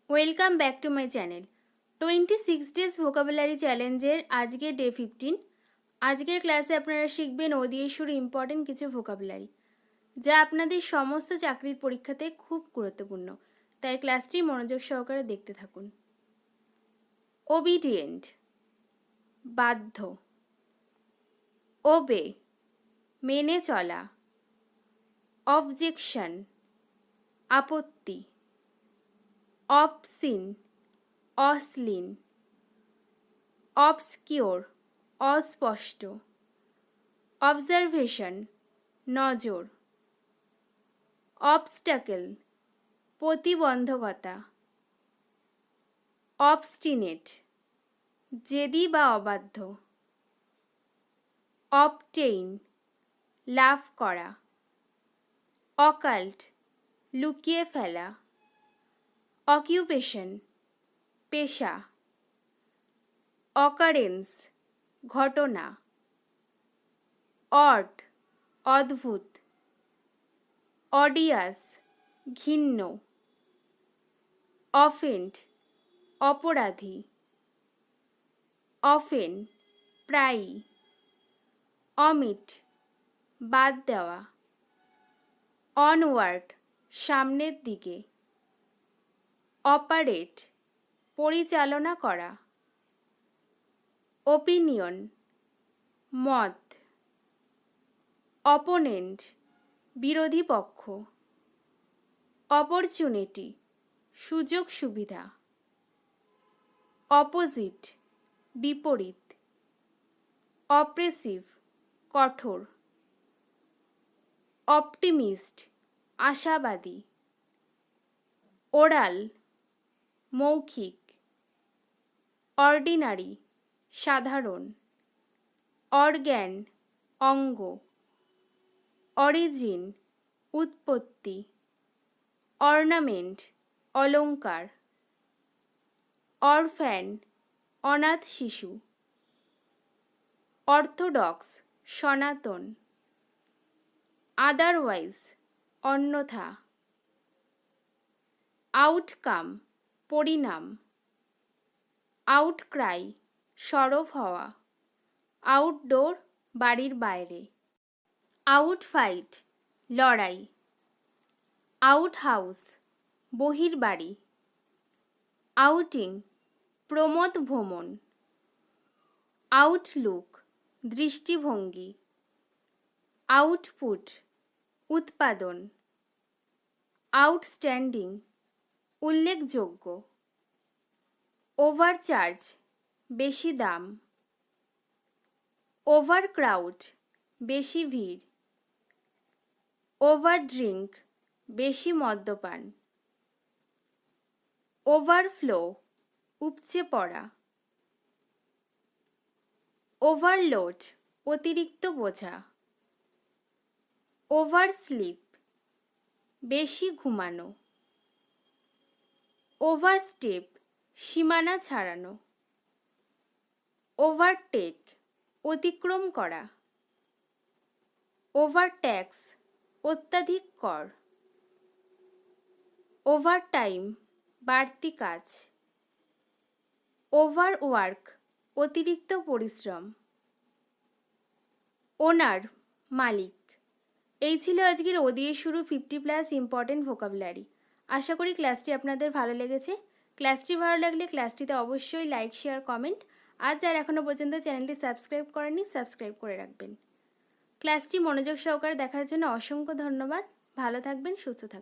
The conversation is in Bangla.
Welcome back to my channel 26 days vocabulary চ্যালেঞ্জের আজকে ডে 15। আজকের ক্লাসে আপনারা শিখবেন ও দিয়ে শুরু ইম্পর্টেন্ট কিছু ভোকাবুলারি, যা আপনাদের সমস্ত চাকরির পরীক্ষাতে খুব গুরুত্বপূর্ণ। তাই ক্লাসটি মনোযোগ সহকারে দেখতে থাকুন। ওবিডিয়েন্ট বাধ্য, ওবে মেনে চলা, অবজেকশন আপত্তি, অবসিন অশ্লীল, অবস্কিওর অস্পষ্ট, অবজারভেশন নজর, অবস্টাকেল প্রতিবন্ধকতা, অবস্টিনেট জেদি বা অবাধ্য, অবটেইন লাভ করা, অকাল্ট লুকিয়ে ফেলা, অকিউপেশন পেশা, অকারেন্স ঘটনা, অড অদ্ভুত, অডিয়াস ঘিন্ন, অফেন্ড অপরাধী, অফেন প্রায়ই, অমিট বাদ দেওয়া, অনওয়ার্ড সামনের দিকে, অপারেট পরিচালনা করা, ওপিনিয়ন মত, অপোনেন্ট বিরোধী পক্ষ, অপরচুনিটি সুযোগ সুবিধা, অপোজিট বিপরীত, অপ্রেসিভ কঠোর, অপটিমিস্ট আশাবাদী, ওরাল মৌখিক, অর্ডিনারি সাধারণ, অর্গ্যান অঙ্গ, অরিজিন উৎপত্তি, অর্নামেন্ট অলংকার, অরফ্যান অনাথ শিশু, অর্থোডক্স সনাতন, আদারওয়াইজ অন্যথা, আউটকাম পরিণাম, আউটক্রাই সরব হওয়া, আউটডোর বাড়ির বাইরে, আউটফাইট লড়াই, আউটহাউস বহির্বাড়ি, আউটিং প্রমোদ ভ্রমণ, আউটলুক দৃষ্টিভঙ্গি, আউটপুট উৎপাদন, আউটস্ট্যান্ডিং উল্লেখযোগ্য, ওভারচার্জ বেশি দাম, ওভারক্রাউড বেশি ভিড়, ওভারড্রিঙ্ক বেশি মদ্যপান, ওভারফ্লো উপচে পড়া, ওভারলোড অতিরিক্ত বোঝা, ওভারস্লিপ বেশি ঘুমানো, ওভারস্টেপ সীমানা ছাড়ানো, ওভারটেক অতিক্রম করা, ওভারট্যাক্স অত্যাধিক কর, ওভারটাইম বাড়তি কাজ, ওভারওয়ার্ক অতিরিক্ত পরিশ্রম, ওনার মালিক। এই ছিল আজকের ও দিয়ে শুরু 50+ ইম্পর্টেন্ট ভোকাবুলারি। আশা করি ক্লাসটি আপনাদের ভালো লেগেছে। ক্লাসটি ভালো লাগলে ক্লাসটিতে অবশ্যই লাইক শেয়ার কমেন্ট, আর যারা এখনও পর্যন্ত চ্যানেলটি সাবস্ক্রাইব করেননি সাবস্ক্রাইব করে রাখবেন। ক্লাসটি মনোযোগ সহকারে দেখার জন্য অসংখ্য ধন্যবাদ। ভালো থাকবেন, সুস্থ থাকবেন।